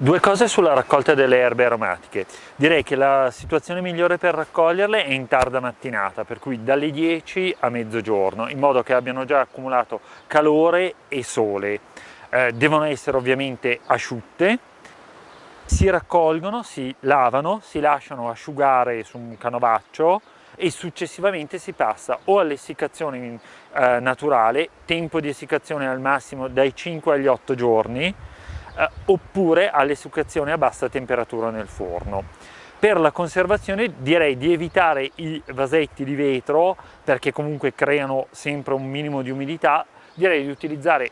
Due cose sulla raccolta delle erbe aromatiche. Direi che la situazione migliore per raccoglierle è in tarda mattinata, per cui dalle 10 a mezzogiorno, in modo che abbiano già accumulato calore e sole. Devono essere ovviamente asciutte. Si raccolgono, si lavano, si lasciano asciugare su un canovaccio e successivamente si passa o all'essiccazione naturale, tempo di essiccazione al massimo dai 5 agli 8 giorni, oppure all'essiccazione a bassa temperatura nel forno. Per la conservazione direi di evitare i vasetti di vetro perché comunque creano sempre un minimo di umidità. Direi di utilizzare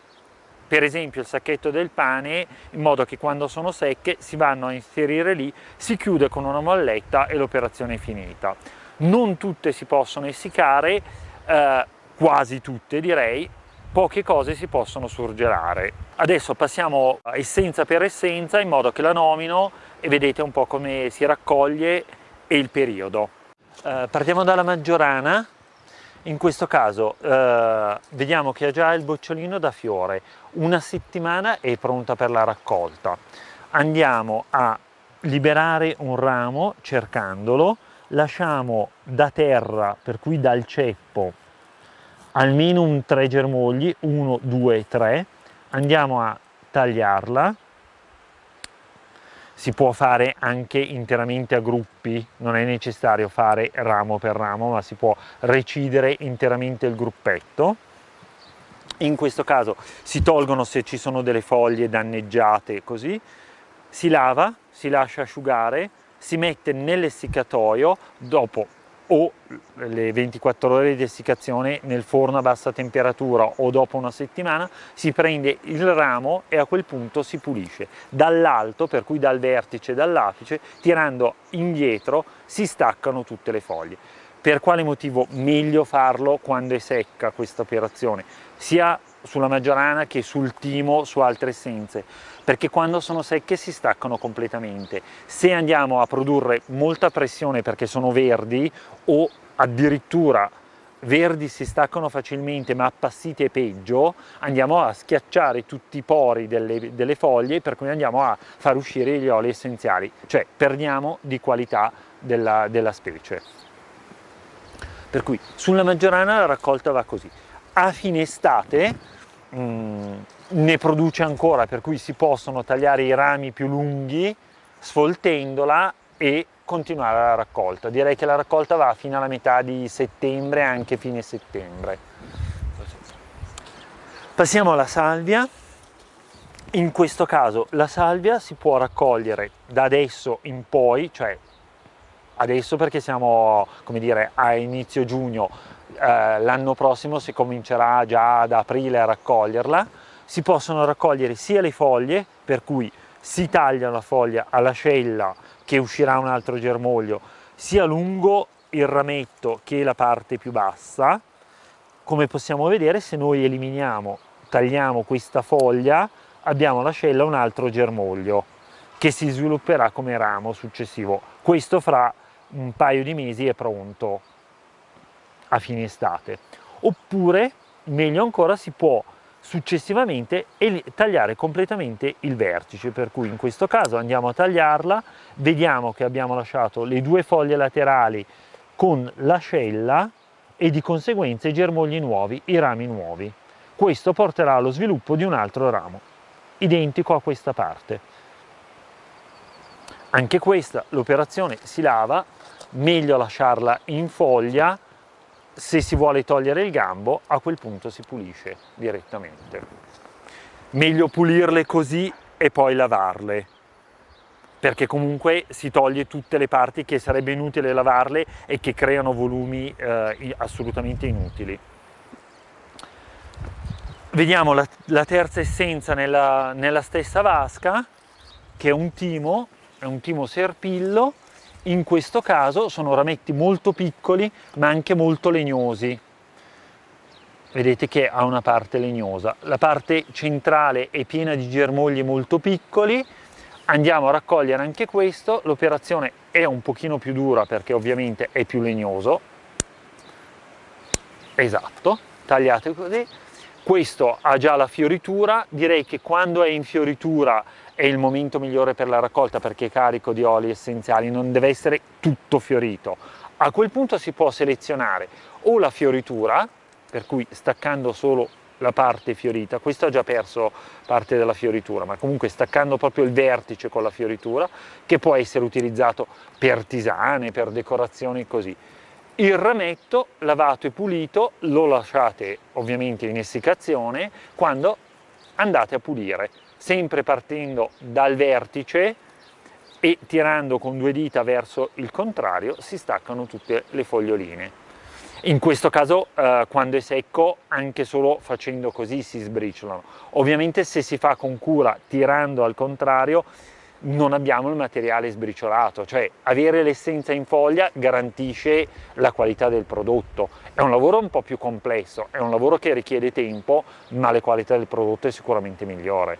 per esempio il sacchetto del pane, in modo che quando sono secche si vanno a inserire lì, si chiude con una molletta e l'operazione è finita. Non tutte si possono essiccare, quasi tutte direi, poche cose si possono surgelare. Adesso passiamo essenza per essenza in modo che la nomino e vedete un po' come si raccoglie e il periodo. Partiamo dalla maggiorana. In questo caso vediamo che ha già il bocciolino da fiore, una settimana è pronta per la raccolta. Andiamo a liberare un ramo cercandolo, lasciamo da terra, per cui dal ceppo, almeno un 3 germogli, 1, 2, 3, andiamo a tagliarla. Si può fare anche interamente a gruppi, non è necessario fare ramo per ramo, ma si può recidere interamente il gruppetto. In questo caso si tolgono se ci sono delle foglie danneggiate, così. Si lava, si lascia asciugare, si mette nell'essiccatoio, dopo o le 24 ore di essiccazione nel forno a bassa temperatura o dopo una settimana, si prende il ramo e a quel punto si pulisce dall'alto, per cui dal vertice e dall'apice, tirando indietro si staccano tutte le foglie. Per quale motivo meglio farlo quando è secca questa operazione? Sia sulla maggiorana che sul timo, su altre essenze, perché quando sono secche si staccano completamente. Se andiamo a produrre molta pressione perché sono verdi o addirittura verdi si staccano facilmente ma appassiti è peggio, andiamo a schiacciare tutti i pori delle foglie, per cui andiamo a far uscire gli oli essenziali, cioè perdiamo di qualità della specie. Per cui sulla maggiorana la raccolta va così. A fine estate ne produce ancora, per cui si possono tagliare i rami più lunghi sfoltendola e continuare la raccolta. Direi che la raccolta va fino alla metà di settembre, anche fine settembre. Passiamo alla salvia. In questo caso la salvia si può raccogliere da adesso in poi, cioè adesso perché siamo, come dire, a inizio giugno, l'anno prossimo si comincerà già ad aprile a raccoglierla. Si possono raccogliere sia le foglie, per cui si taglia la foglia all'ascella che uscirà un altro germoglio, sia lungo il rametto che la parte più bassa. Come possiamo vedere, se noi eliminiamo, tagliamo questa foglia, abbiamo l'ascella un altro germoglio che si svilupperà come ramo successivo. Questo fra un paio di mesi è pronto a fine estate. Oppure, meglio ancora, si può successivamente tagliare completamente il vertice, per cui in questo caso andiamo a tagliarla, vediamo che abbiamo lasciato le due foglie laterali con l'ascella e di conseguenza i germogli nuovi, i rami nuovi. Questo porterà allo sviluppo di un altro ramo, identico a questa parte. Anche questa, l'operazione si lava, meglio lasciarla in foglia. Se si vuole togliere il gambo, a quel punto si pulisce direttamente. Meglio pulirle così e poi lavarle, perché comunque si toglie tutte le parti che sarebbe inutile lavarle e che creano volumi assolutamente inutili. Vediamo la terza essenza nella stessa vasca, che è un timo serpillo. In questo caso sono rametti molto piccoli ma anche molto legnosi. Vedete che ha una parte legnosa. La parte centrale è piena di germogli molto piccoli. Andiamo a raccogliere anche questo. L'operazione è un pochino più dura perché ovviamente è più legnoso. Esatto, tagliate così. Questo ha già la fioritura, direi che quando è in fioritura è il momento migliore per la raccolta perché è carico di oli essenziali, non deve essere tutto fiorito. A quel punto si può selezionare o la fioritura, per cui staccando solo la parte fiorita, questo ha già perso parte della fioritura, ma comunque staccando proprio il vertice con la fioritura, che può essere utilizzato per tisane, per decorazioni così. Il rametto lavato e pulito lo lasciate ovviamente in essiccazione quando andate a pulire, sempre partendo dal vertice e tirando con 2 dita verso il contrario si staccano tutte le foglioline. In questo caso quando è secco anche solo facendo così si sbriciolano. Ovviamente se si fa con cura tirando al contrario non abbiamo il materiale sbriciolato, cioè avere l'essenza in foglia garantisce la qualità del prodotto. È un lavoro un po' più complesso, è un lavoro che richiede tempo, ma la qualità del prodotto è sicuramente migliore.